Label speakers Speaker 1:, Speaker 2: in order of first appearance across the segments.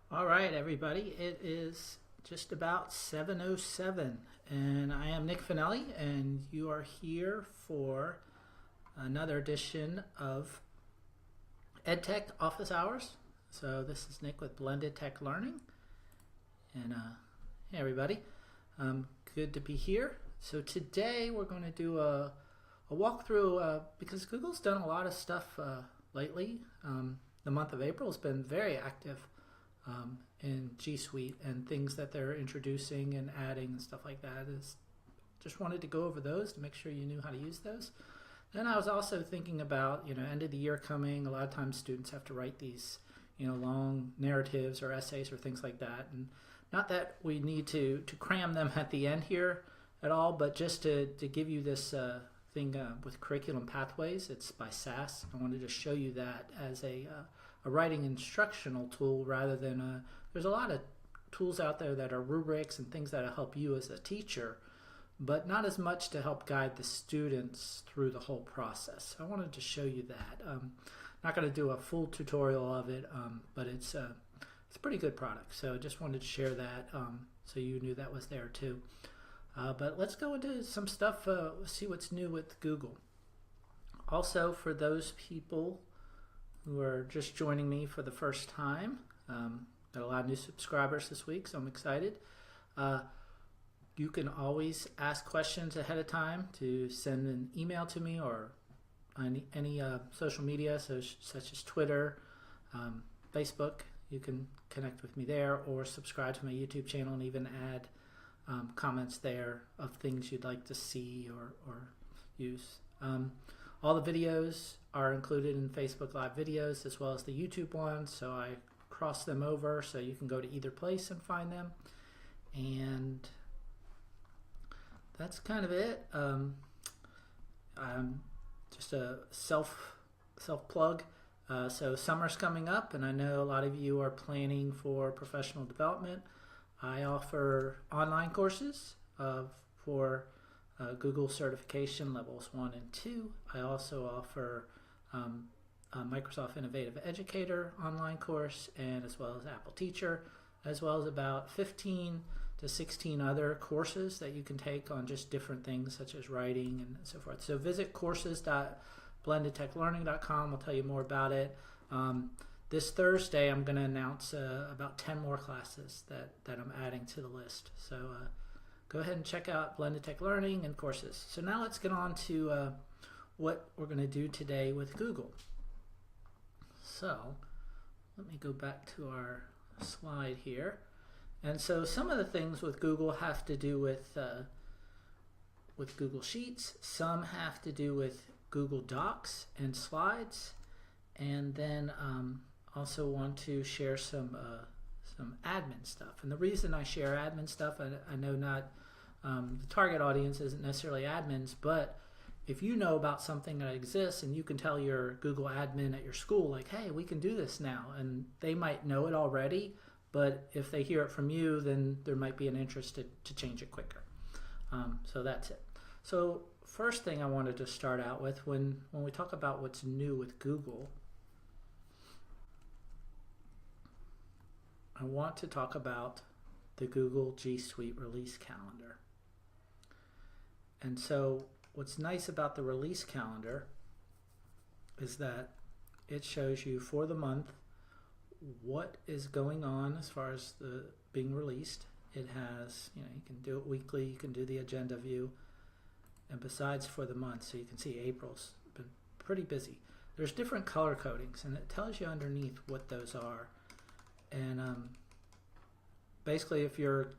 Speaker 1: All right, everybody. It is just about 7:07, and I am Nick Finelli, and you are here for another edition of Edtech Office Hours. So this is Nick with Blended Tech Learning, and hey, everybody. Good to be here. So today we're going to do a walkthrough because Google's done a lot of stuff lately. The month of April has been very active in G Suite, and things that they're introducing and adding and stuff like that. Just wanted to go over those to make sure you knew how to use those. Then I was also thinking about, end of the year coming. A lot of times students have to write these, long narratives or essays or things like that. And not that we need to cram them at the end here at all, but just to give you this thing with curriculum pathways. It's by SAS. I wanted to show you that as a writing instructional tool rather than there's a lot of tools out there that are rubrics and things that'll help you as a teacher, but not as much to help guide the students through the whole process. I wanted to show you that. Not going to do a full tutorial of it, but it's a pretty good product. So I just wanted to share that so you knew that was there too. But let's go into some stuff, see what's new with Google. Also, for those people who are just joining me for the first time, got a lot of new subscribers this week, so I'm excited. You can always ask questions ahead of time to send an email to me or any social media such as Twitter, Facebook. You can connect with me there or subscribe to my YouTube channel and even add comments there of things you'd like to see or use. All the videos are included in Facebook Live videos as well as the YouTube ones, so I cross them over so you can go to either place and find them. And that's kind of it. Just a self plug. So summer's coming up, and I know a lot of you are planning for professional development. I offer online courses for Google certification levels 1 and 2. I also offer a Microsoft Innovative Educator online course, and as well as Apple Teacher, as well as about 15 to 16 other courses that you can take on just different things such as writing and so forth. So visit courses.blendedtechlearning.com. I'll tell you more about it. This Thursday I'm going to announce about 10 more classes that I'm adding to the list. So go ahead and check out Blended Tech Learning and courses. So now let's get on to what we're going to do today with Google. So let me go back to our slide here. And so some of the things with Google have to do with Google Sheets. Some have to do with Google Docs and slides. And then also want to share some admin stuff. And the reason I share admin stuff, I know not the target audience isn't necessarily admins, but if you know about something that exists and you can tell your Google admin at your school, like, hey, we can do this now, and they might know it already, but if they hear it from you, then there might be an interest to change it quicker. So that's it. So first thing I wanted to start out with, when we talk about what's new with Google, I want to talk about the Google G Suite release calendar. And so what's nice about the release calendar is that it shows you for the month what is going on as far as the being released. It has, you can do it weekly, you can do the agenda view, and besides for the month, so you can see April's been pretty busy. There's different color codings, and it tells you underneath what those are. And basically, if your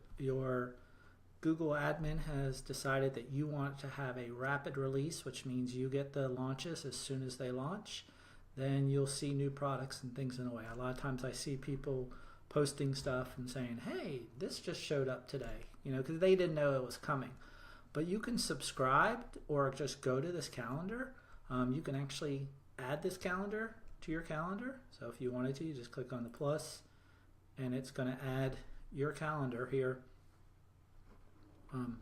Speaker 1: Google admin has decided that you want to have a rapid release, which means you get the launches as soon as they launch, then you'll see new products and things in a way. A lot of times I see people posting stuff and saying, hey, this just showed up today, because they didn't know it was coming. But you can subscribe or just go to this calendar. You can actually add this calendar to your calendar. So if you wanted to, you just click on the plus, and it's going to add your calendar here.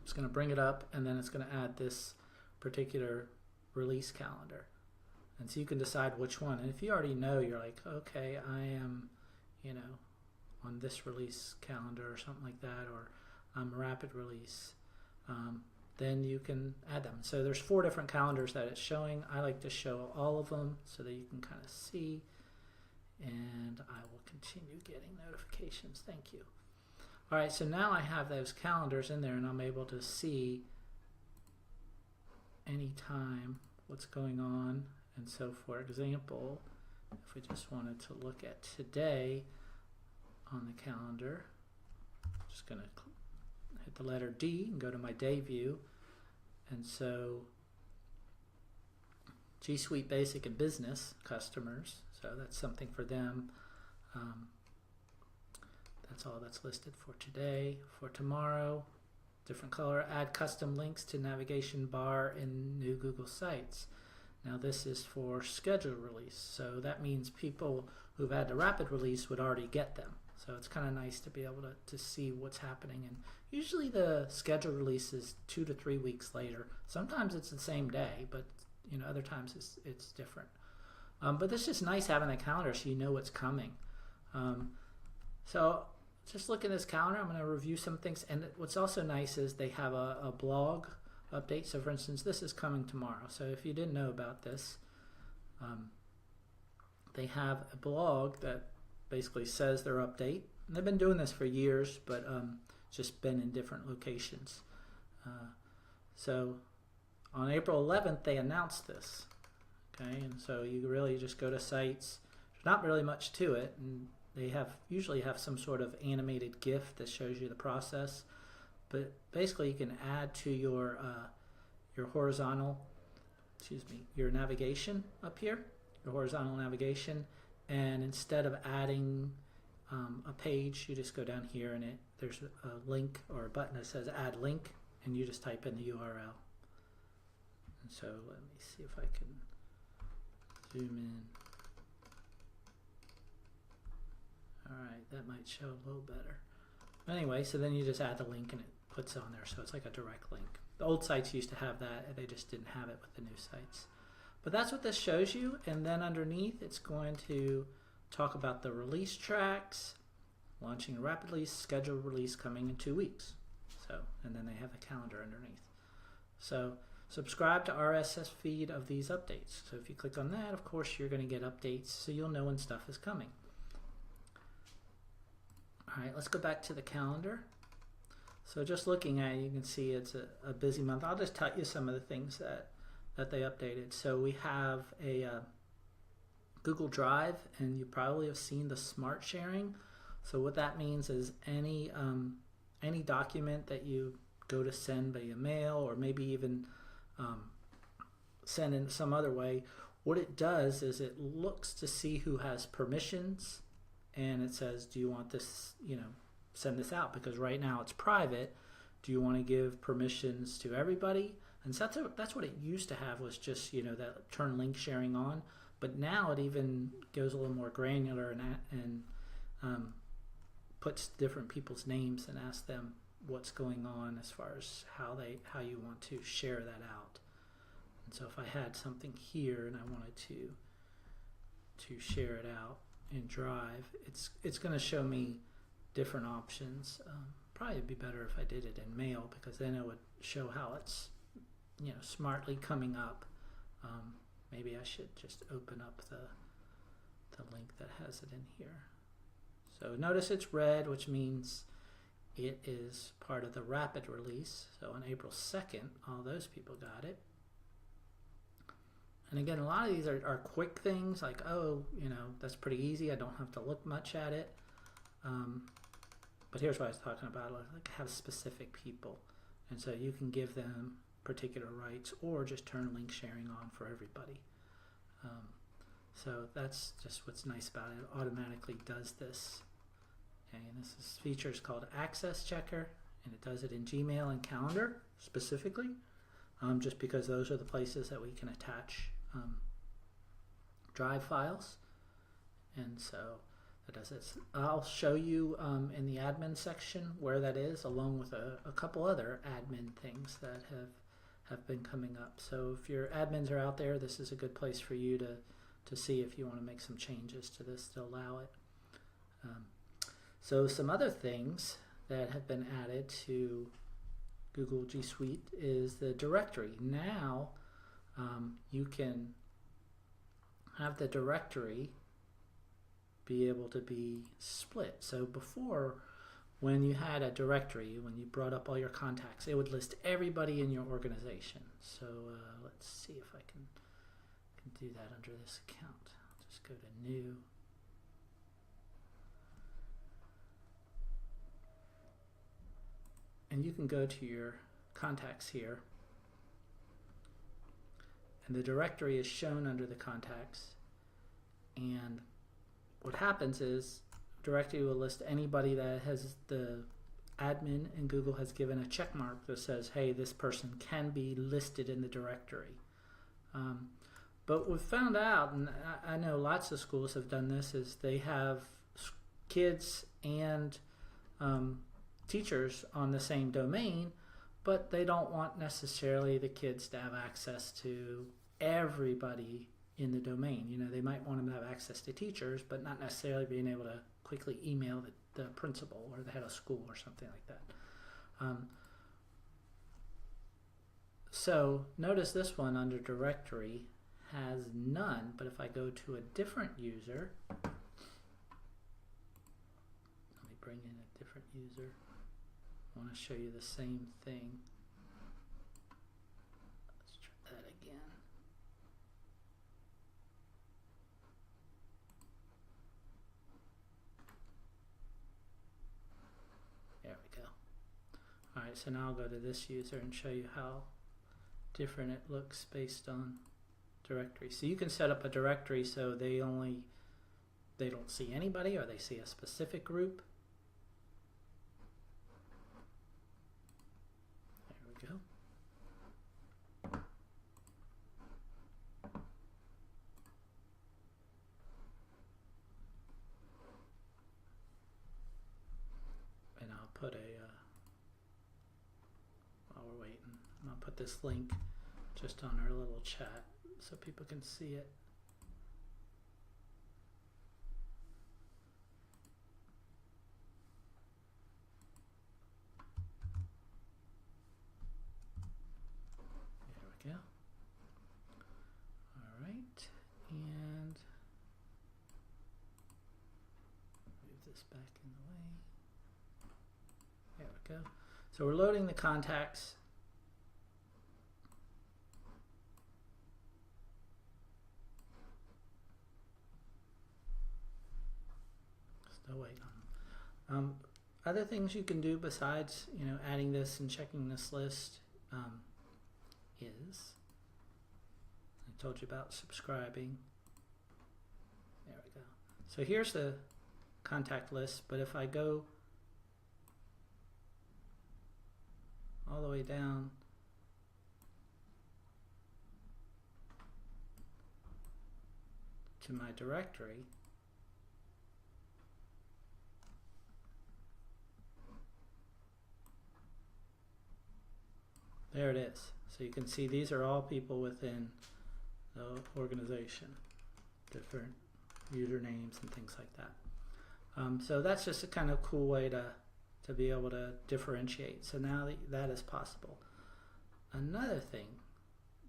Speaker 1: It's going to bring it up, and then it's going to add this particular release calendar. And so you can decide which one. And if you already know, you're like, okay, I am, on this release calendar or something like that, or rapid release, then you can add them. So there's 4 different calendars that it's showing. I like to show all of them so that you can kind of see, and I will continue getting notifications. Thank you. All right, so now I have those calendars in there, and I'm able to see anytime what's going on. And so, for example, if we just wanted to look at today on the calendar, I'm just going to hit the letter D and go to my day view. And so G Suite Basic and Business customers, so that's something for them. That's all that's listed for today. For tomorrow, different color, add custom links to navigation bar in new Google Sites. Now this is for scheduled release, so that means people who've had the rapid release would already get them. So it's kind of nice to be able to see what's happening. And usually the scheduled release is 2 to 3 weeks later. Sometimes it's the same day, but other times it's different. But it's just nice having a calendar so you know what's coming. So just look at this calendar. I'm going to review some things. And what's also nice is they have a blog update. So for instance, this is coming tomorrow. So if you didn't know about this, they have a blog that basically says their update. And they've been doing this for years, but just been in different locations. So on April 11th, they announced this. Okay, and so you really just go to sites. There's not really much to it, and they usually have some sort of animated GIF that shows you the process. But basically, you can add to your horizontal, your navigation up here, your horizontal navigation, and instead of adding a page, you just go down here and there's a link or a button that says Add Link, and you just type in the URL. And so let me see if I can zoom in. Alright, that might show a little better. Anyway, so then you just add the link and it puts it on there, so it's like a direct link. The old sites used to have that, and they just didn't have it with the new sites. But that's what this shows you, and then underneath it's going to talk about the release tracks, launching a rapid release, scheduled release coming in 2 weeks. So, and then they have a calendar underneath. So subscribe to RSS feed of these updates. So if you click on that, of course you're going to get updates, so you'll know when stuff is coming. Alright, let's go back to the calendar. So just looking at it, you can see it's a busy month. I'll just tell you some of the things that they updated. So we have a Google Drive, and you probably have seen the smart sharing. So what that means is any document that you go to send via mail, or maybe even send in some other way, what it does is it looks to see who has permissions, and it says, do you want this, send this out? Because right now it's private. Do you want to give permissions to everybody? And so that's what it used to have, was just, that turn link sharing on. But now it even goes a little more granular and puts different people's names and asks them what's going on as far as how you want to share that out. And so if I had something here and I wanted to share it out in Drive, it's going to show me different options. Probably it'd be better if I did it in Mail, because then it would show how it's smartly coming up. Maybe I should just open up the link that has it in here. So notice it's red, which means it is part of the rapid release. So on April 2nd, all those people got it. And again, a lot of these are quick things, like, oh, that's pretty easy. I don't have to look much at it. But here's what I was talking about, like have specific people. And so you can give them particular rights, or just turn link sharing on for everybody. So that's just what's nice about it. It automatically does this. Okay, and this feature is called Access Checker, and it does it in Gmail and Calendar specifically, just because those are the places that we can attach Drive files. And so that does it. I'll show you in the admin section where that is, along with a couple other admin things that have been coming up. So if your admins are out there, this is a good place for you to see if you want to make some changes to this to allow it. So some other things that have been added to Google G Suite is the directory. Now you can have the directory be able to be split. So before, when you had a directory, when you brought up all your contacts, it would list everybody in your organization. So let's see if I can do that under this account. I'll just go to New. And you can go to your contacts here. And the directory is shown under the contacts. And what happens is directory will list anybody that has the admin and Google has given a check mark that says, hey, this person can be listed in the directory. But we've found out, and I know lots of schools have done this, is they have kids and teachers on the same domain, but they don't want necessarily the kids to have access to everybody in the domain. You know, they might want them to have access to teachers, but not necessarily being able to quickly email the principal or the head of school or something like that. So notice this one under directory has none, but if I go to a different user, let me bring in a different user. I want to show you the same thing. Let's try that again. There we go. Alright, so now I'll go to this user and show you how different it looks based on directory. So you can set up a directory so they don't see anybody, or they see a specific group. There we go. And I'll put a while we're waiting, I'll put this link just on our little chat so people can see it. There we go. All right, and move this back in the way. There we go. So we're loading the contacts. Still waiting on other things you can do besides, you know, adding this and checking this list is, I told you about subscribing. There we go. So here's the contact list, but if I go all the way down to my directory, there it is. So you can see these are all people within the organization, different usernames and things like that. So that's just a kind of cool way to be able to differentiate. So now that is possible. Another thing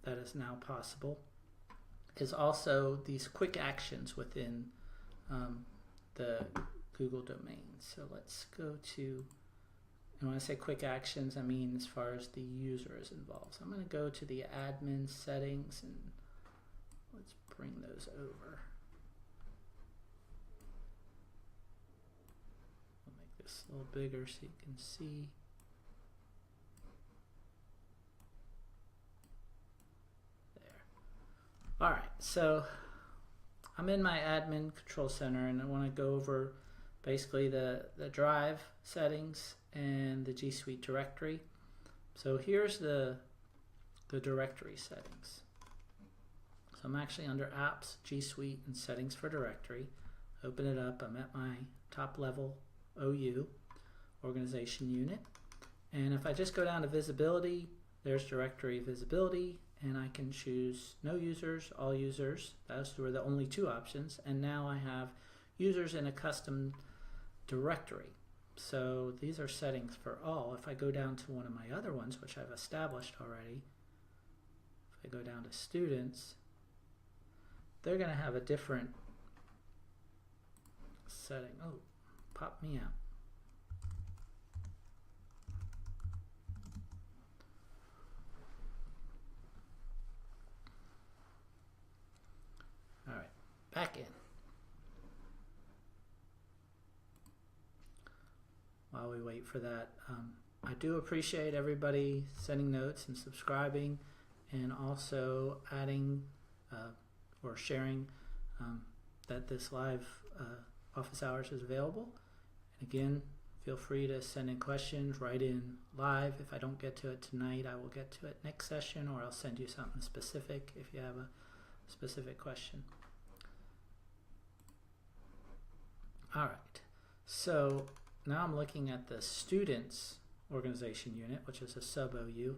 Speaker 1: that is now possible is also these quick actions within the Google domain. So let's go to, and when I say quick actions, I mean as far as the user is involved. So I'm going to go to the admin settings and let's bring those over. I'll make this a little bigger so you can see. There. All right, so I'm in my admin control center and I want to go over basically the drive settings and the G Suite directory. So here's the directory settings. So I'm actually under Apps, G Suite, and Settings for Directory. Open it up. I'm at my top level OU, Organization Unit. And if I just go down to Visibility, there's Directory Visibility, and I can choose No Users, All Users. Those were the only two options. And now I have users in a custom directory. So these are settings for all. If I go down to one of my other ones, which I've established already, if I go down to students, they're going to have a different setting. Oh, pop me out. All right, back in. While we wait for that, I do appreciate everybody sending notes and subscribing, and also adding or sharing that this live office hours is available. And again, feel free to send in questions, write in live. If I don't get to it tonight, I will get to it next session, or I'll send you something specific if you have a specific question. All right, so now I'm looking at the students organization unit, which is a sub OU,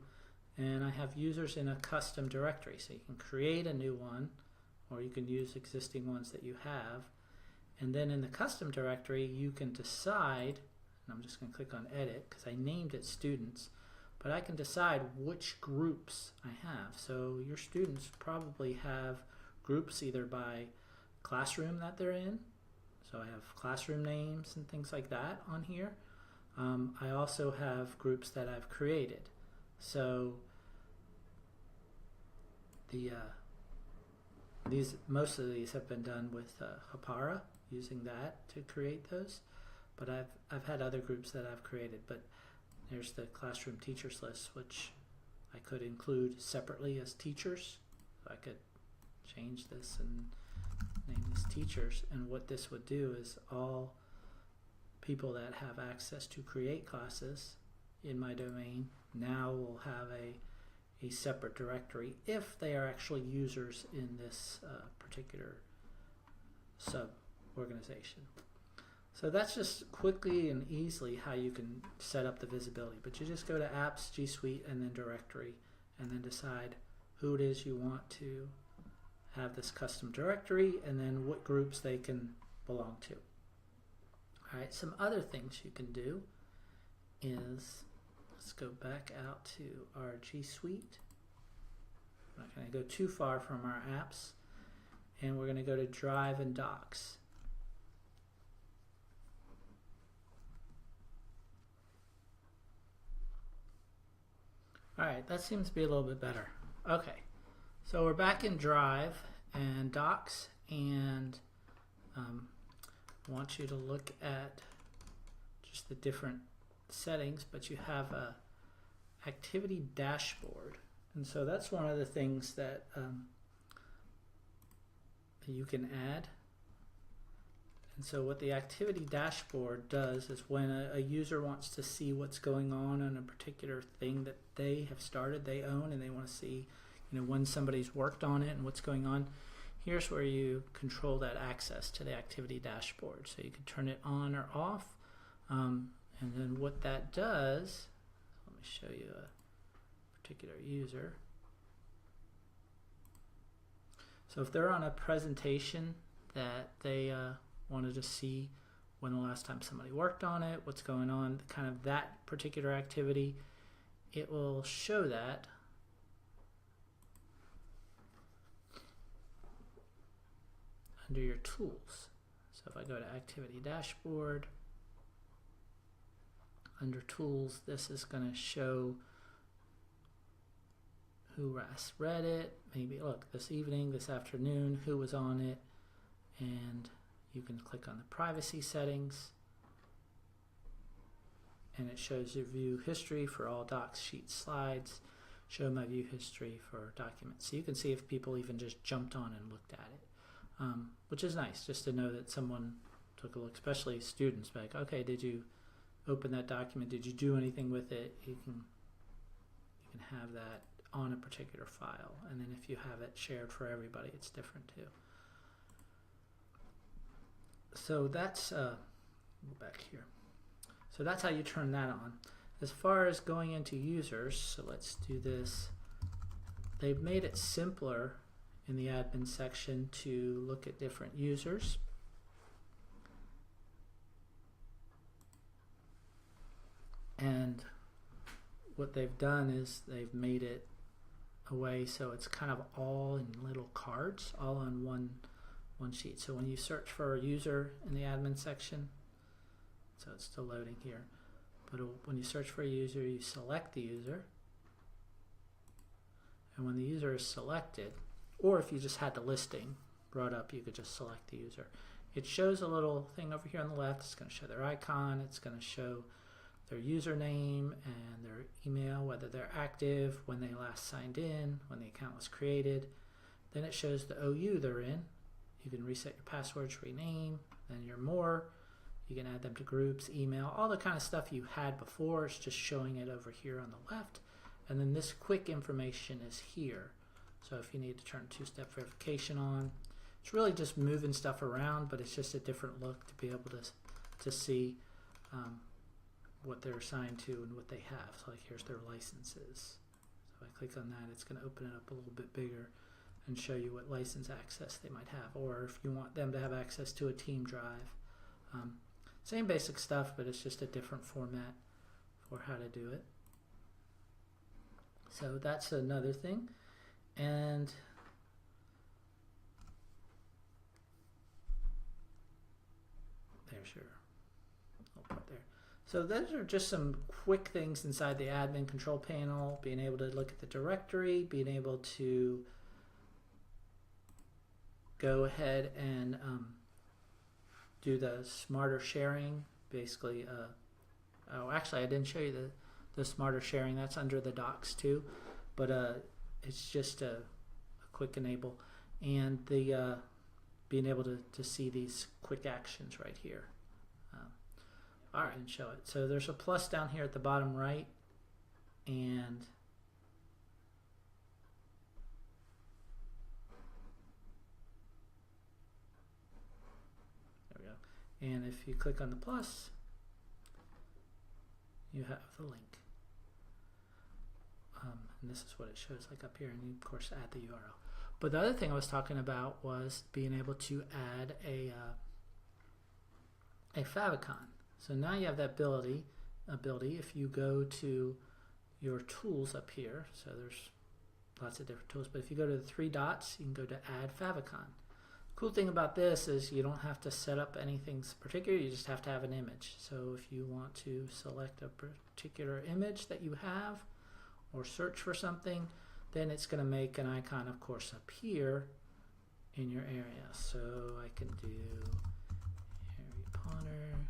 Speaker 1: and I have users in a custom directory. So you can create a new one, or you can use existing ones that you have. And then in the custom directory, you can decide, and I'm just going to click on edit because I named it students, but I can decide which groups I have. So your students probably have groups either by classroom that they're in. So I have classroom names and things like that on here. I also have groups that I've created. So most of these have been done with Hapara, using that to create those. But I've had other groups that I've created. But there's the classroom teachers list, which I could include separately as teachers. So I could change this and name these teachers, and what this would do is all people that have access to create classes in my domain now will have a separate directory if they are actually users in this particular sub organization. So that's just quickly and easily how you can set up the visibility, but you just go to apps, G Suite, and then directory, and then decide who it is you want to have this custom directory, and then what groups they can belong to. All right, some other things you can do is, let's go back out to our G Suite. I'm not going to go too far from our apps, and we're going to go to Drive and Docs. All right, that seems to be a little bit better. Okay. So we're back in Drive and Docs, and I want you to look at just the different settings, but you have a activity dashboard, and so that's one of the things that you can add. And so what the activity dashboard does is when a user wants to see what's going on a particular thing that they have started, they own, and they want to see, you know, when somebody's worked on it and what's going on, here's where you control that access to the activity dashboard. So you can turn it on or off, and then what that does, let me show you a particular user. So if they're on a presentation that they wanted to see when the last time somebody worked on it, what's going on, kind of that particular activity, it will show that under your tools. So if I go to activity dashboard, under tools, this is going to show who last read it, maybe look this evening, this afternoon, who was on it, and you can click on the privacy settings, and it shows your view history for all docs, sheets, slides, show my view history for documents. So you can see if people even just jumped on and looked at it, which is nice just to know that someone took a look, especially students, like, okay, did you open that document? Did you do anything with it? You can have that on a particular file, and then if you have it shared for everybody, it's different too. So that's back here. So that's how you turn that on. As far as going into users, so let's do this. They've made it simpler in the admin section to look at different users. what they've done is they've made it a way so it's kind of all in little cards, all on one sheet. So when you search for a user in the admin section, so it's still loading here, but when you search for a user, you select the user, and when the user is selected, or if you just had the listing brought up, you could just select the user. It shows a little thing over here on the left. It's going to show their icon, it's going to show their username and their email, whether they're active, when they last signed in, when the account was created. Then it shows the OU they're in. You can reset your passwords, rename, then your more. You can add them to groups, email, all the kind of stuff you had before. It's just showing it over here on the left. And then this quick information is here. So if you need to turn two-step verification on, it's really just moving stuff around, but it's just a different look to be able to see what they're assigned to and what they have. So like here's their licenses. So if I click on that, it's going to open it up a little bit bigger and show you what license access they might have, or if you want them to have access to a team drive. Same basic stuff, but it's just a different format for how to do it. So that's another thing. And there's your little part there. So those are just some quick things inside the admin control panel, being able to look at the directory, being able to go ahead and do the smarter sharing. Basically, oh, actually I didn't show you the smarter sharing. That's under the docs too, but it's just a quick enable, and the being able to see these quick actions right here. All right, and show it. So there's a plus down here at the bottom right, and there we go. And if you click on the plus, you have the link. And this is what it shows like up here, and you of course add the URL. But the other thing I was talking about was being able to add a favicon. So now you have that ability if you go to your tools up here. So there's lots of different tools, but if you go to the three dots, you can go to add favicon. Cool thing about this is you don't have to set up anything particular, you just have to have an image. So if you want to select a particular image that you have or search for something, then it's going to make an icon, of course, appear in your area. So I can do Harry Potter.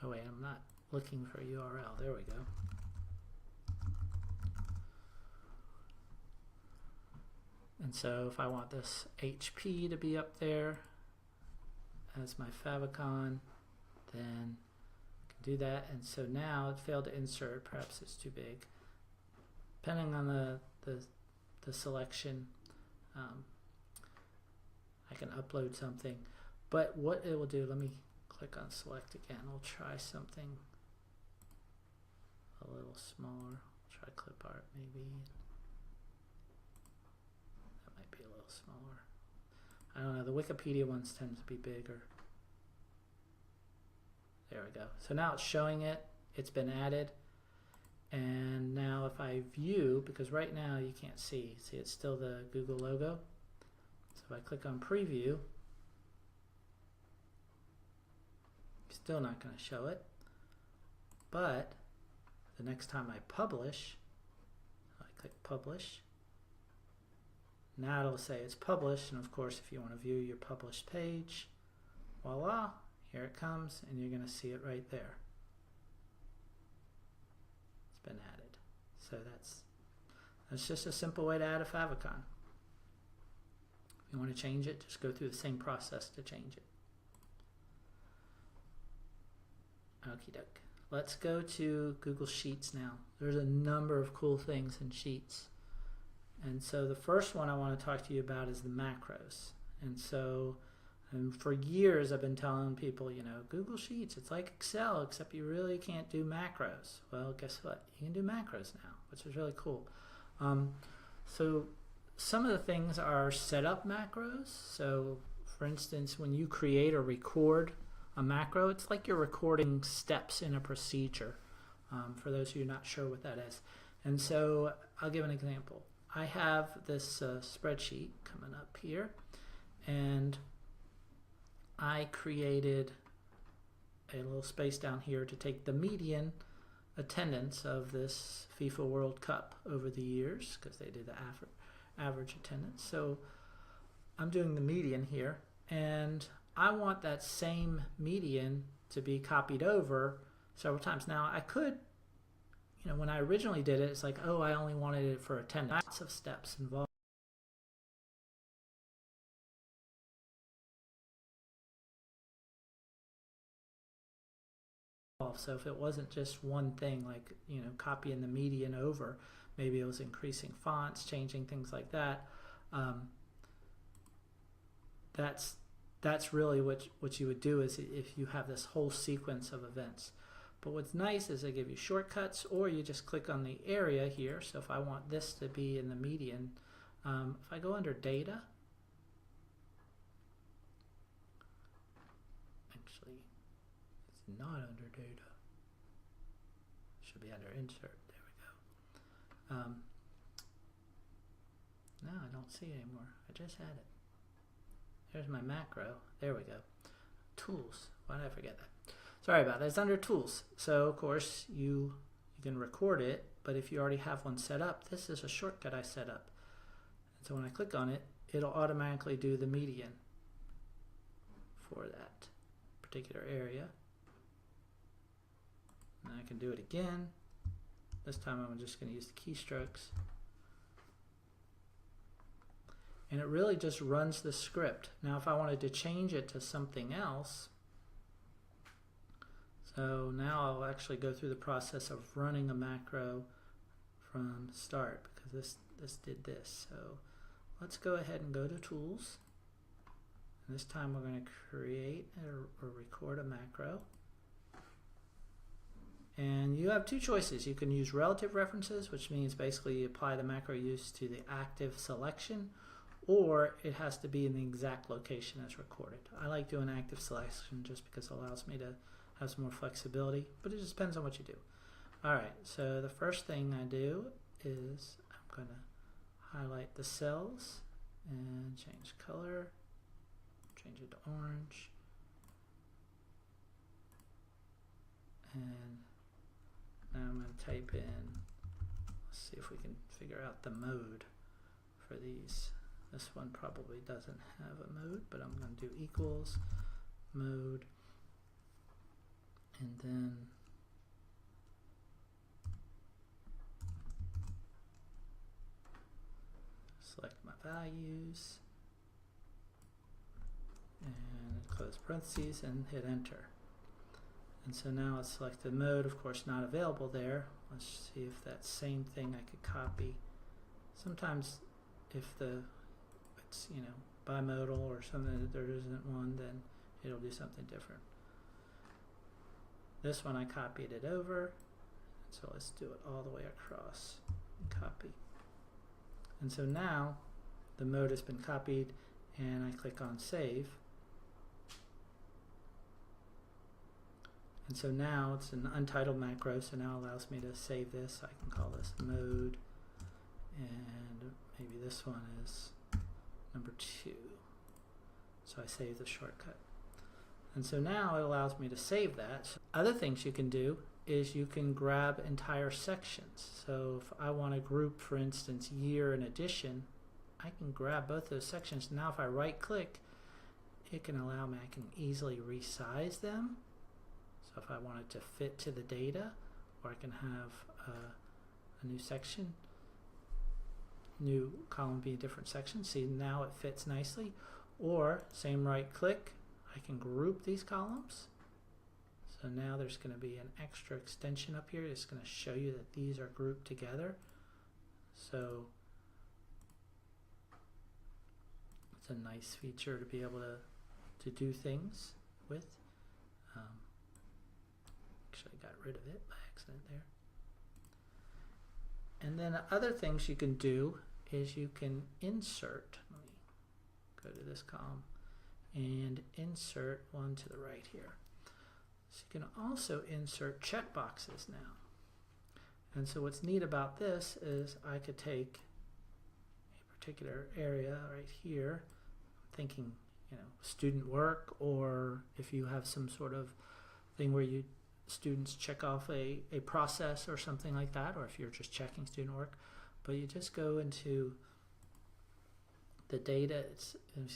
Speaker 1: Oh wait, I'm not looking for a URL. There we go. And so if I want this HP to be up there as my favicon, then I can do that. And so now it failed to insert. Perhaps it's too big. Depending on the selection, I can upload something. But what it will do, let me click on select again. We'll try something a little smaller. Try clip art maybe. That might be a little smaller. I don't know, the Wikipedia ones tend to be bigger. There we go. So now it's showing it. It's been added. And now if I view, because right now you can't see it's still the Google logo. So if I click on preview, still not going to show it. But the next time I publish, I click publish. Now it'll say it's published, and of course if you want to view your published page, voila, here it comes, and you're going to see it right there. It's been added. So that's just a simple way to add a favicon. If you want to change it, just go through the same process to change it. Okie doke. Let's go to Google Sheets now. There's a number of cool things in Sheets. And so the first one I want to talk to you about is the macros. And so for years I've been telling people, Google Sheets, it's like Excel, except you really can't do macros. Well, guess what? You can do macros now, which is really cool. So some of the things are setup macros. So for instance, when you create or record a macro, it's like you're recording steps in a procedure. for those of you not sure what that is. And so I'll give an example. I have this spreadsheet coming up here, and I created a little space down here to take the median attendance of this FIFA World Cup over the years, because they do the average attendance. So I'm doing the median here, and I want that same median to be copied over several times. Now I could, when I originally did it, it's like, oh, I only wanted it for attendance. Lots of steps involved. So if it wasn't just one thing, like copying the median over, maybe it was increasing fonts, changing things like that. That's really what you would do is if you have this whole sequence of events. But what's nice is they give you shortcuts, or you just click on the area here. So if I want this to be in the median, if I go under data, actually it's not under data, it should be under insert. There we go. No, I don't see it anymore. I just had it. There's my macro. There we go. Tools. Why did I forget that? Sorry about that. It's under tools. So of course you can record it, but if you already have one set up, this is a shortcut I set up. And so when I click on it, it'll automatically do the median for that particular area. And I can do it again. This time I'm just going to use the keystrokes. And it really just runs the script. Now if I wanted to change it to something else, so now I'll actually go through the process of running a macro from start, because this did this. So let's go ahead and go to Tools. And this time we're going to create or record a macro. And you have two choices. You can use relative references, which means basically you apply the macro use to the active selection, or it has to be in the exact location as recorded. I like doing active selection just because it allows me to have some more flexibility, but it just depends on what you do. Alright, so the first thing I do is I'm going to highlight the cells and change color, change it to orange, and now I'm going to type in, let's see if we can figure out the mode for these. This one probably doesn't have a mode, but I'm going to do equals mode, and then select my values and close parentheses and hit enter. And so now it's selected mode, of course not available there. Let's see if that same thing I could copy. Sometimes if it's bimodal or something that there isn't one, then it'll do something different. This one I copied it over, so let's do it all the way across and copy. And so now the mode has been copied, and I click on save. And so now it's an untitled macro, so now it allows me to save this. I can call this mode, and maybe this one is number 2. So I save the shortcut. And so now it allows me to save that. So other things you can do is you can grab entire sections. So if I want to group, for instance, year and edition, I can grab both those sections. Now if I right click, it can allow me, I can easily resize them. So if I want it to fit to the data, or I can have a new section, new column be a different section. See, now it fits nicely. Or same right click, I can group these columns. So now there's going to be an extra extension up here. It's going to show you that these are grouped together. So it's a nice feature to be able to do things with. Actually, I got rid of it by accident there. And then other things you can do is you can insert. Let me go to this column and insert one to the right here. So you can also insert checkboxes now. And so what's neat about this is I could take a particular area right here, thinking, student work, or if you have some sort of thing where students check off a process or something like that, or if you're just checking student work, but you just go into the data, kind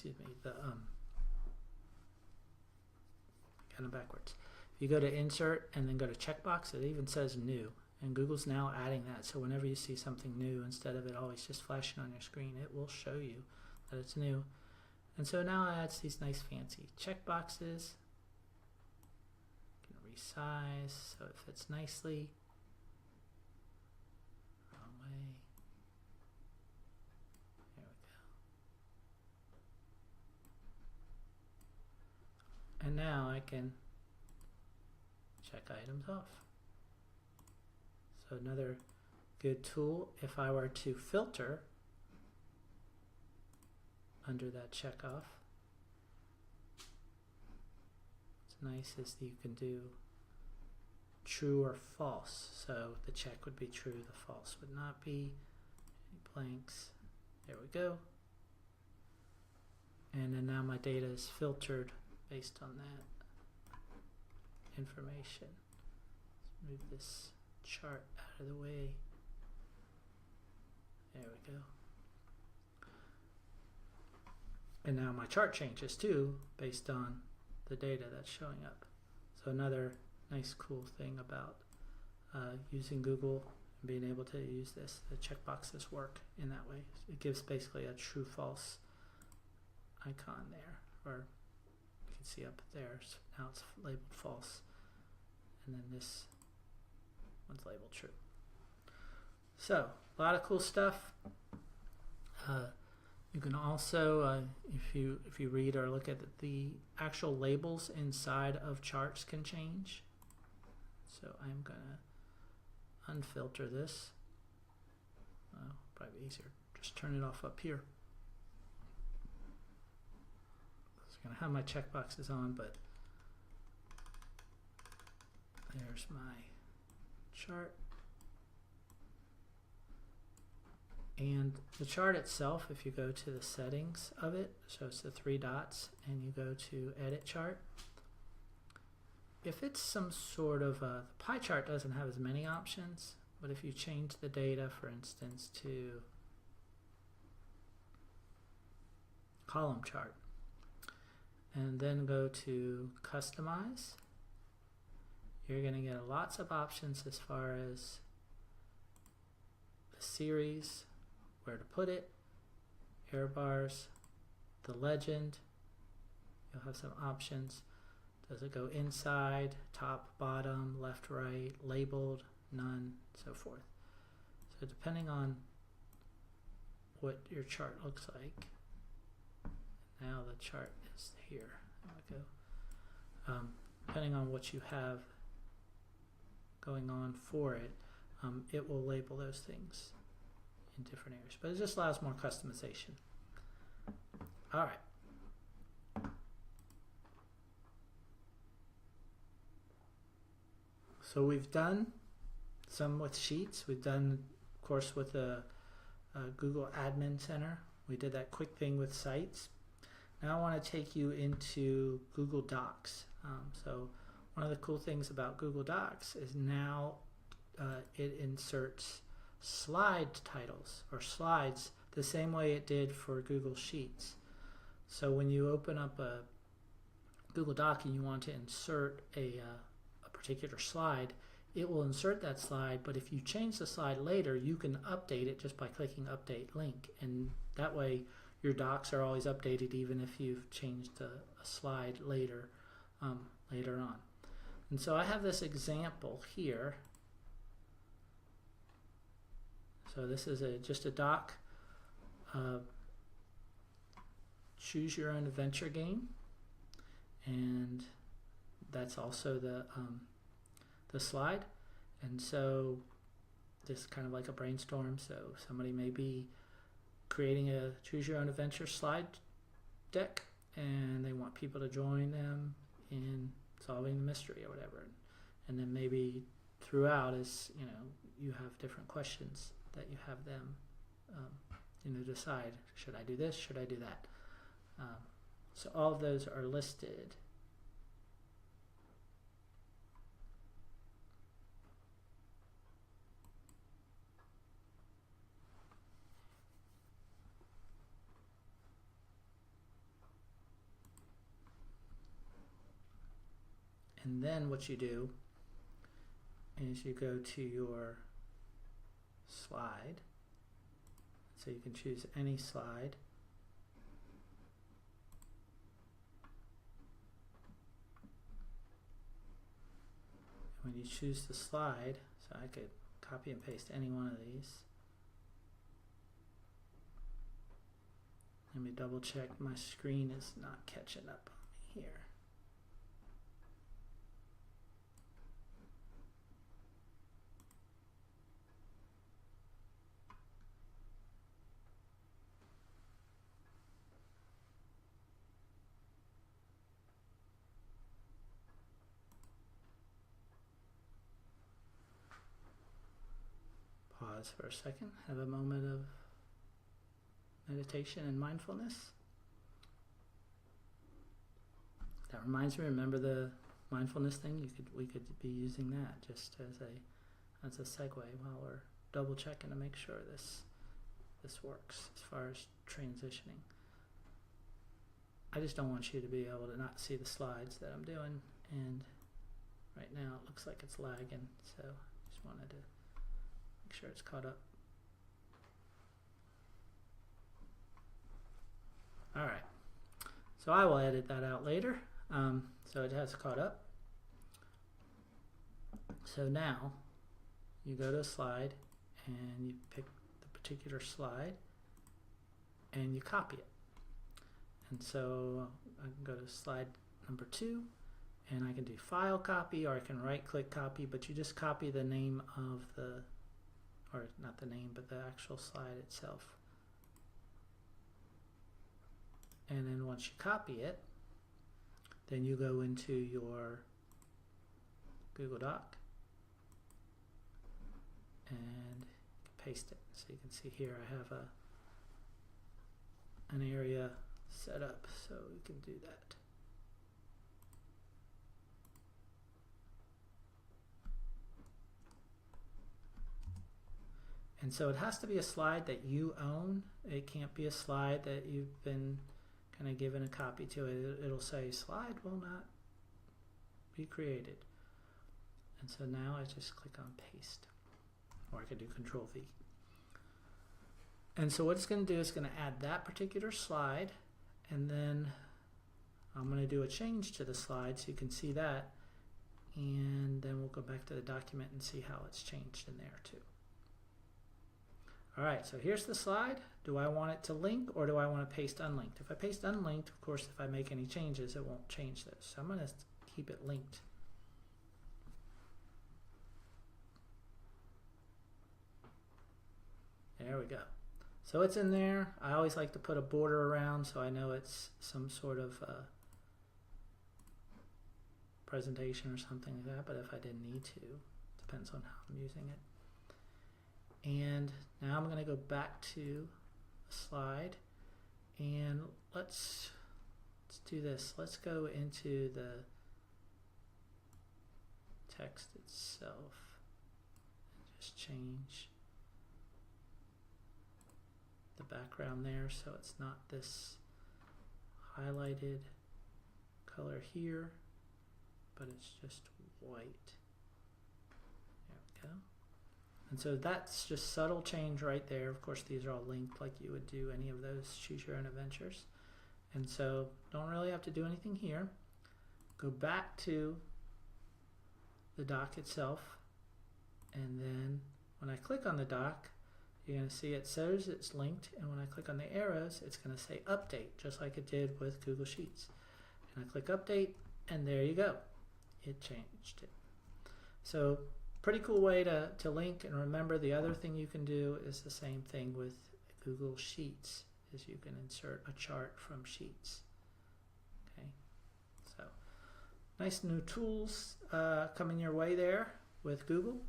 Speaker 1: of backwards. If you go to insert and then go to checkbox, it even says new, and Google's now adding that, so whenever you see something new, instead of it always just flashing on your screen, it will show you that it's new. And so now it adds these nice fancy checkboxes. Resize so it fits nicely. Wrong way. There we go. And now I can check items off. So another good tool, if I were to filter under that check off, what's nice is that you can do true or false. So the check would be true, the false would not be. Any blanks. There we go. And then now my data is filtered based on that information. Let's move this chart out of the way. There we go. And now my chart changes too based on the data that's showing up. So another nice cool thing about using Google and being able to use this, the checkboxes work in that way. It gives basically a true false icon there, or you can see up there, so now it's labeled false, and then this one's labeled true. So a lot of cool stuff. You can also, if you read or look at the actual labels inside of charts can change. So I'm gonna unfilter this. Probably easier. Just turn it off up here. So I'm gonna have my checkboxes on, but there's my chart. And the chart itself, if you go to the settings of it, so it's the three dots, and you go to edit chart. If it's some sort of, the pie chart doesn't have as many options, but if you change the data, for instance, to column chart, and then go to customize, you're going to get lots of options as far as the series, where to put it, error bars, the legend. You'll have some options. Does it go inside, top, bottom, left, right, labeled, none, so forth. So depending on what your chart looks like, now the chart is here. There we go. Depending on what you have going on for it, it will label those things in different areas, but it just allows more customization. All right. So we've done some with Sheets. We've done, of course, with the Google Admin Center. We did that quick thing with Sites. Now I want to take you into Google Docs. So one of the cool things about Google Docs is now it inserts slide titles or slides the same way it did for Google Sheets. So when you open up a Google Doc and you want to insert a particular slide, it will insert that slide, but if you change the slide later, you can update it just by clicking Update Link, and that way your docs are always updated even if you've changed a slide later on. And so I have this example here. So this is just a doc, choose your own adventure game, and that's also the slide. And so this is kind of like a brainstorm. So somebody may be creating a choose your own adventure slide deck, and they want people to join them in solving the mystery or whatever. And then maybe throughout is, you have different questions that you have them, decide, should I do this, should I do that? So all of those are listed. And then what you do is you go to your slide. So you can choose any slide. When you choose the slide, so I could copy and paste any one of these. Let me double check my screen is not catching up on me here. Pause for a second, have a moment of meditation and mindfulness. That reminds me, remember the mindfulness thing? We could be using that just as a segue while we're double checking to make sure this works as far as transitioning. I just don't want you to be able to not see the slides that I'm doing, and right now it looks like it's lagging, so just wanted to make sure it's caught up. All right, so I will edit that out later. So it has caught up. So now you go to a slide and you pick the particular slide and you copy it. And so I can go to slide number 2 and I can do file copy, or I can right click copy, but you just copy the name of the, or not the name, but the actual slide itself. And then once you copy it, then you go into your Google Doc and paste it. So you can see here I have an area set up, so we can do that. And so it has to be a slide that you own. It can't be a slide that you've been kind of given a copy to. It'll say slide will not be created. And so now I just click on paste, or I could do Control V. And so what it's going to do is going to add that particular slide, and then I'm going to do a change to the slide so you can see that, and then we'll go back to the document and see how it's changed in there too. Alright, so here's the slide. Do I want it to link, or do I want to paste unlinked? If I paste unlinked, of course, if I make any changes, it won't change those. So I'm going to keep it linked. There we go. So it's in there. I always like to put a border around so I know it's some sort of presentation or something like that, but if I didn't need to, depends on how I'm using it. And now I'm going to go back to the slide, and let's do this. Let's go into the text itself and just change the background there so it's not this highlighted color here, but it's just white. There we go. And so that's just subtle change right there. Of course, these are all linked like you would do any of those choose your own adventures. And so don't really have to do anything here. Go back to the doc itself, and then when I click on the doc, you're going to see it says it's linked, and when I click on the arrows, it's going to say update, just like it did with Google Sheets. And I click update, and there you go. It changed it. So pretty cool way to link. And remember, the other thing you can do is the same thing with Google Sheets, is you can insert a chart from Sheets. Okay, so nice new tools coming your way there. with Google.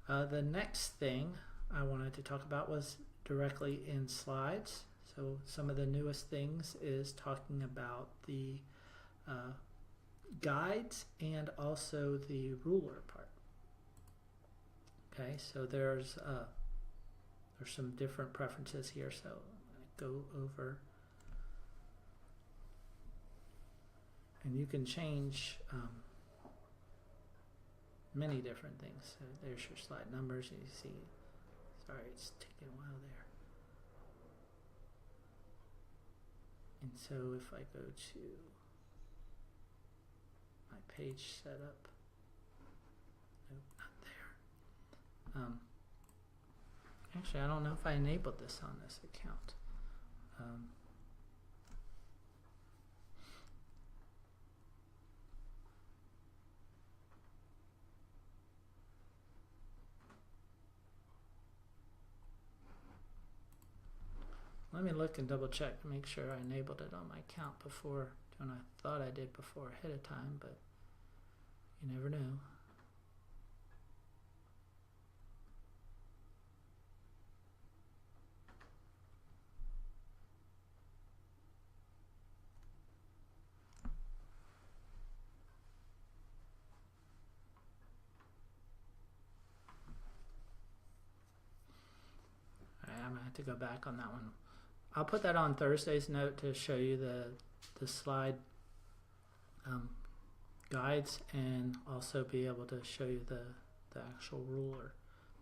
Speaker 1: The next thing I wanted to talk about was directly in slides. So some of the newest things is talking about the guides and also the ruler part. Okay, so there's some different preferences here. So I'm going to go over, and you can change many different things. So there's your slide numbers. You see, sorry, it's taking a while there. And so if I go to my page setup, nope, not there. Actually, I don't know if I enabled this on this account. Let me look and double check to make sure I enabled it on my account before, when I thought I did before ahead of time, but you never know. All right, I'm gonna have to go back on that one. I'll put that on Thursday's note to show you the slide guides, and also be able to show you the actual ruler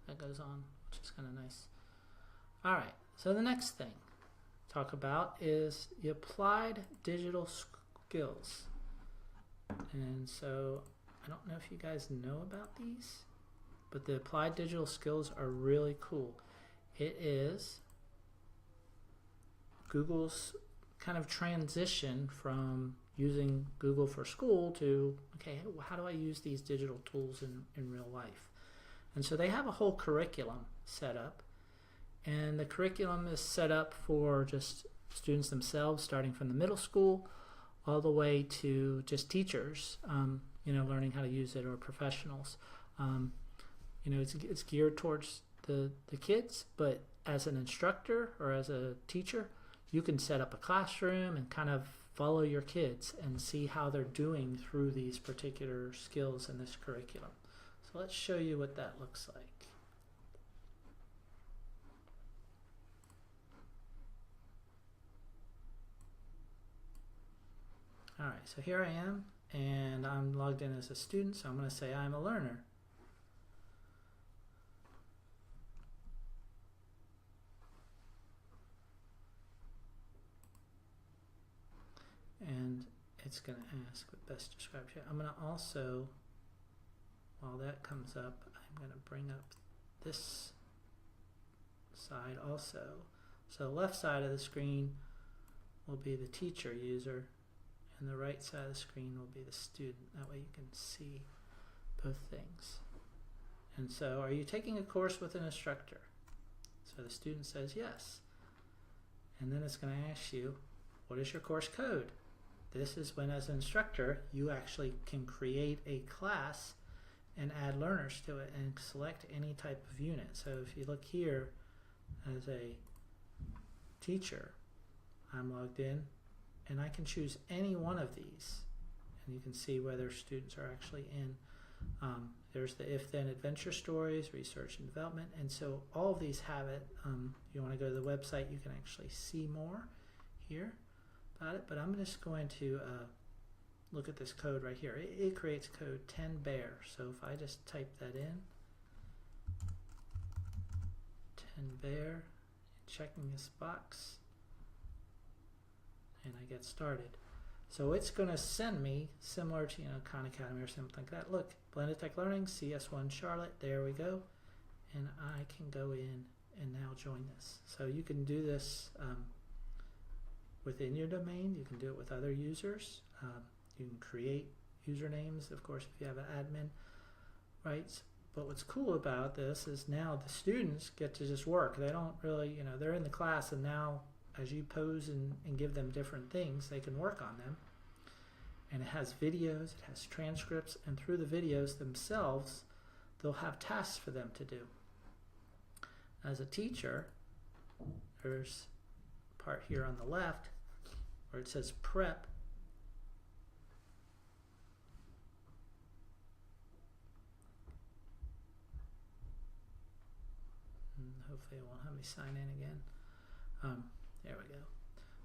Speaker 1: that goes on, which is kind of nice. All right, so the next thing to talk about is the applied digital skills. And so I don't know if you guys know about these, but the applied digital skills are really cool. It is Google's kind of transition from using Google for school to, okay, how do I use these digital tools in real life? And so they have a whole curriculum set up, and the curriculum is set up for just students themselves, starting from the middle school all the way to just teachers, learning how to use it, or professionals. It's geared towards the kids, but as an instructor or as a teacher, you can set up a classroom and kind of follow your kids and see how they're doing through these particular skills in this curriculum. So let's show you what that looks like. All right, so here I am, and I'm logged in as a student, so I'm going to say I'm a learner. And it's going to ask what best describes you. I'm going to also, while that comes up, I'm going to bring up this side also. So the left side of the screen will be the teacher user, and the right side of the screen will be the student. That way you can see both things. And so, are you taking a course with an instructor? So the student says yes. And then it's going to ask you, what is your course code? This is when, as an instructor, you actually can create a class and add learners to it and select any type of unit. So if you look here as a teacher, I'm logged in, and I can choose any one of these, and you can see whether students are actually in. There's the if-then adventure stories, research and development, and so all of these have it. If you want to go to the website, you can actually see more here about it, but I'm just going to look at this code right here. It creates code 10bear, so if I just type that in, 10bear, checking this box, and I get started. So it's going to send me, similar to Khan Academy or something like that. Look, Blended Tech Learning, CS1 Charlotte, there we go. And I can go in and now join this. So you can do this within your domain. You can do it with other users. You can create usernames, of course, if you have an admin rights. But what's cool about this is now the students get to just work. They don't really, they're in the class, and now as you pose and give them different things, they can work on them. And it has videos, it has transcripts, and through the videos themselves, they'll have tasks for them to do. As a teacher, there's a part here on the left where it says prep. Hopefully it won't have me sign in again. There we go.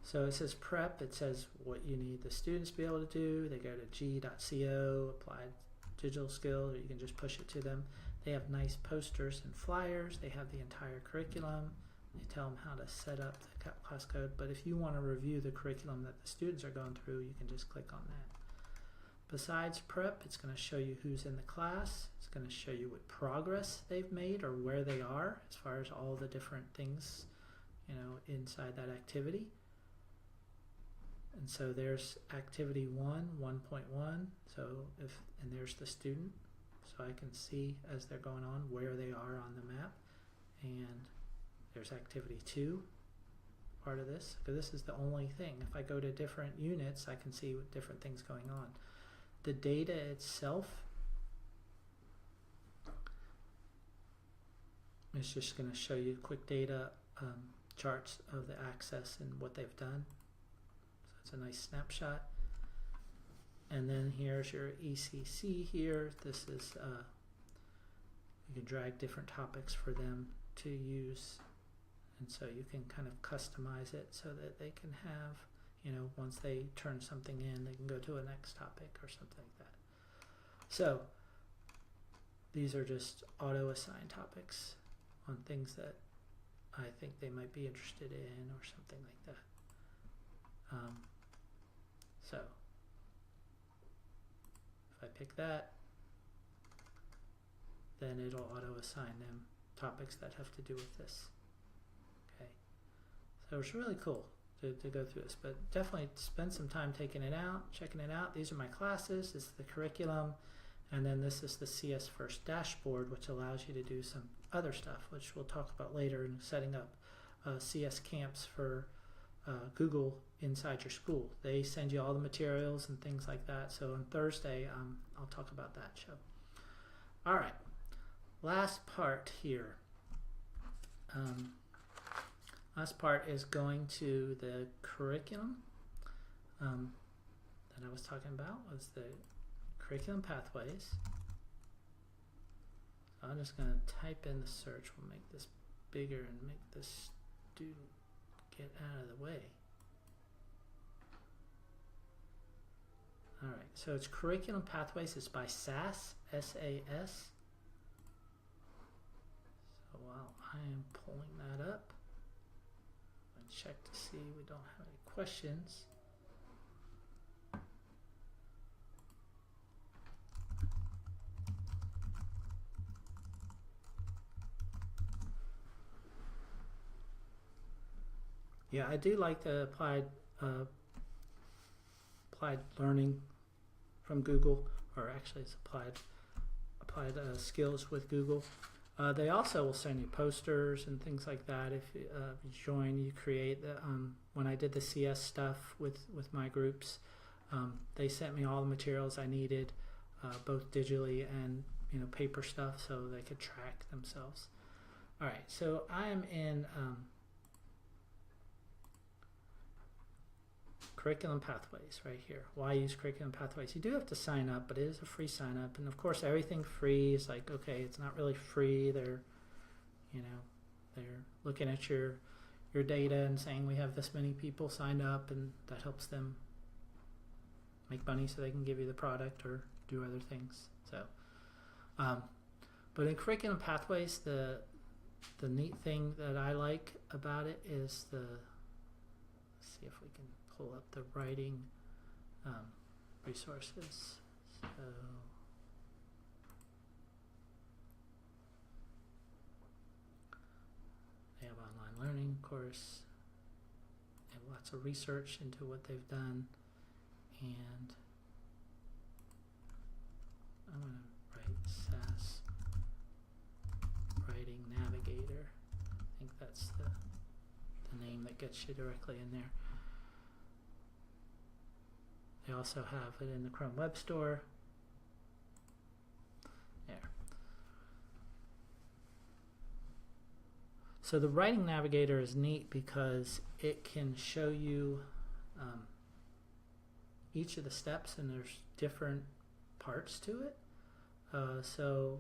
Speaker 1: So it says prep. It says what you need the students to be able to do. They go to g.co, applied digital skills, or you can just push it to them. They have nice posters and flyers. They have the entire curriculum. They tell them how to set up the class code. But if you want to review the curriculum that the students are going through, you can just click on that. Besides prep, it's going to show you who's in the class. It's going to show you what progress they've made or where they are as far as all the different things, you know, inside that activity. And so there's activity 1.1. So and there's the student. So I can see as they're going on where they are on the map. And there's activity 2, part of this, because this is the only thing. If I go to different units, I can see what different things going on. The data itself is just going to show you quick data charts of the access and what they've done. So it's a nice snapshot. And then here's your ECC here. This is, you can drag different topics for them to use. And so you can kind of customize it so that they can have, you know, once they turn something in, they can go to a next topic or something like that. So these are just auto-assigned topics on things that I think they might be interested in or something like that. So if I pick that, then it'll auto-assign them topics that have to do with this. Okay, so it's really cool to go through this, but definitely spend some time taking it out, checking it out. These are my classes, this is the curriculum, and then this is the CS First dashboard, which allows you to do some other stuff, which we'll talk about later in setting up CS camps for Google inside your school. They send you all the materials and things like that. So on Thursday, I'll talk about that show. All right, last part here. Last part is going to the curriculum that I was talking about, was the curriculum pathways. So I'm just going to type in the search. We'll make this bigger and make this student get out of the way. All right, so it's curriculum pathways. It's by SAS, S-A-S. So while I am pulling that up, check to see we don't have any questions. Yeah, I do like the applied learning from Google, or actually it's applied skills with Google. They also will send you posters and things like that. If you join, you create the, when I did the CS stuff with my groups, they sent me all the materials I needed, both digitally and, you know, paper stuff, so they could track themselves. All right, so I am in curriculum pathways right here. Why use curriculum pathways? You do have to sign up, but it is a free sign up, and of course everything free is like, okay, it's not really free. They're, you know, they're looking at your data and saying we have this many people signed up, and that helps them make money so they can give you the product or do other things. So but in curriculum pathways, the neat thing that I like about it is the, let's see if we can pull up the writing resources. So they have online learning, of course. They have lots of research into what they've done, and I'm going to write SAS Writing Navigator. I think that's the name that gets you directly in there. They also have it in the Chrome Web Store. There. So the writing navigator is neat because it can show you each of the steps, and there's different parts to it. So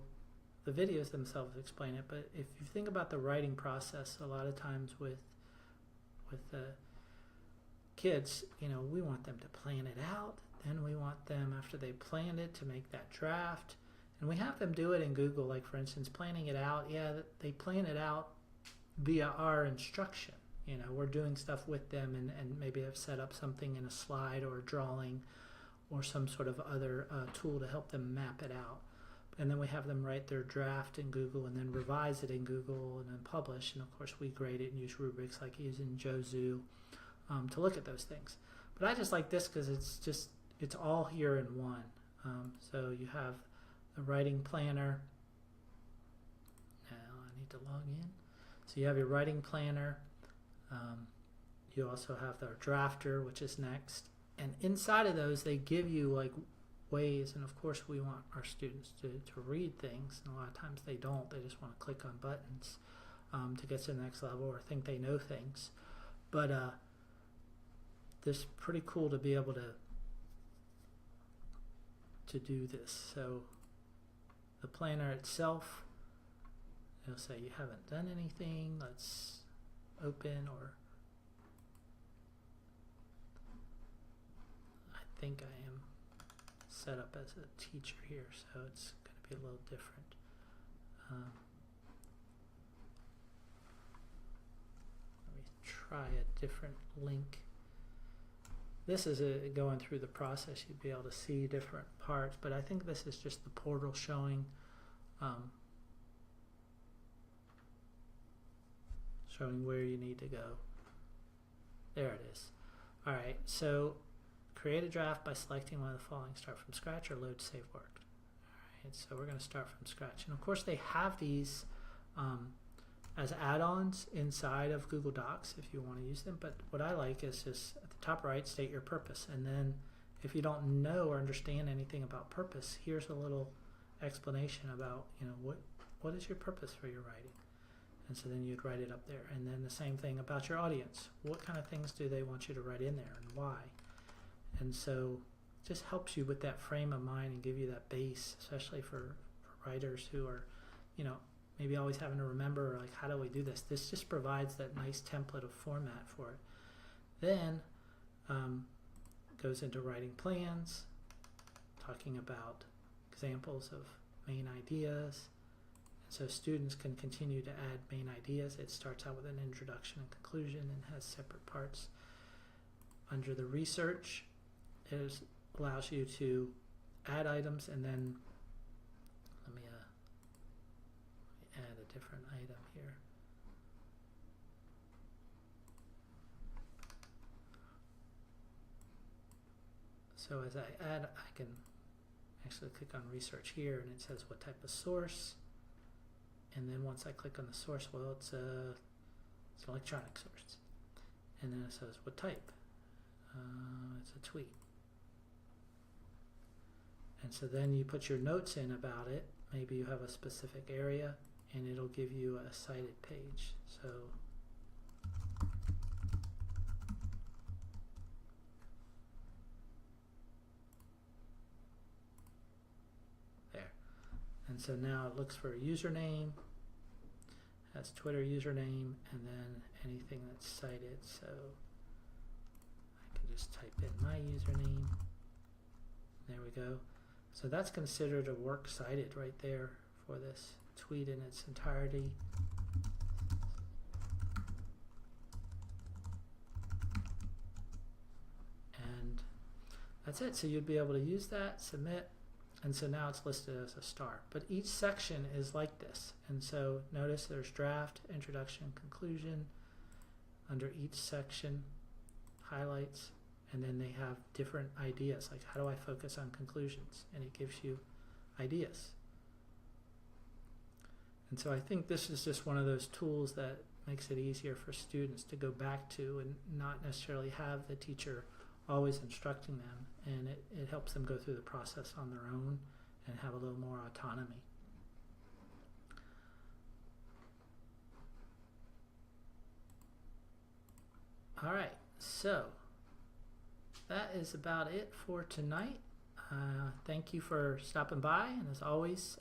Speaker 1: the videos themselves explain it, but if you think about the writing process, a lot of times with the kids, we want them to plan it out. Then we want them, after they planned it, to make that draft. And we have them do it in Google, like for instance, planning it out. Yeah, they plan it out via our instruction. We're doing stuff with them and maybe have set up something in a slide or a drawing or some sort of other tool to help them map it out. And then we have them write their draft in Google and then revise it in Google and then publish. And of course we grade it and use rubrics like using Jozu to look at those things. But I just like this because it's all here in one. So you have the writing planner. Now I need to log in. So you have your writing planner. You also have the drafter, which is next. And inside of those, they give you like ways, and of course we want our students to read things, and a lot of times they don't. They just want to click on buttons to get to the next level or think they know things. But this is pretty cool to be able to do this. So the planner itself, it'll say you haven't done anything, let's open, or I think I am set up as a teacher here, so it's going to be a little different. Let me try a different link. This is going through the process. You'd be able to see different parts, but I think this is just the portal showing showing where you need to go. There it is. All right, so create a draft by selecting one of the following: start from scratch or load save work. All right, so we're going to start from scratch. And of course they have these as add-ons inside of Google Docs if you want to use them. But what I like is just at the top right, state your purpose. And then if you don't know or understand anything about purpose, here's a little explanation about, what is your purpose for your writing? And so then you'd write it up there. And then the same thing about your audience. What kind of things do they want you to write in there and why? And so it just helps you with that frame of mind and give you that base, especially for writers who are, maybe always having to remember, like, how do we do this? This just provides that nice template of format for it. Then goes into writing plans, talking about examples of main ideas. So students can continue to add main ideas. It starts out with an introduction and conclusion and has separate parts. Under the research, it allows you to add items, and then let me add a different item here. So as I add, I can actually click on research here, and it says what type of source. And then once I click on the source, well, it's an electronic source. And then it says what type. It's a tweet. And so then you put your notes in about it. Maybe you have a specific area, and it'll give you a cited page. So there. And so now it looks for a username, has Twitter username, and then anything that's cited. So I can just type in my username. There we go. So that's considered a works cited right there for this tweet in its entirety. And that's it. So you'd be able to use that, submit, and so now it's listed as a star. But each section is like this. And so notice there's draft, introduction, conclusion. Under each section, highlights. And then they have different ideas, like how do I focus on conclusions? And it gives you ideas. And so I think this is just one of those tools that makes it easier for students to go back to and not necessarily have the teacher always instructing them. And it helps them go through the process on their own and have a little more autonomy. All right, so that is about it for tonight. Thank you for stopping by, and as always,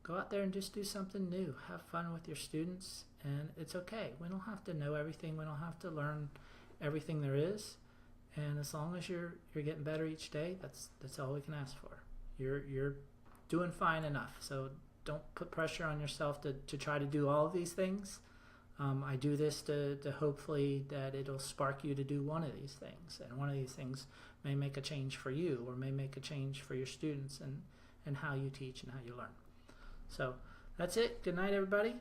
Speaker 1: go out there and just do something new. Have fun with your students, and it's okay. We don't have to know everything. We don't have to learn everything there is, and as long as you're getting better each day, that's all we can ask for. You're doing fine enough. So don't put pressure on yourself to try to do all of these things. I do this to hopefully that it'll spark you to do one of these things, and one of these things may make a change for you, or may make a change for your students and how you teach and how you learn. So that's it. Good night, everybody.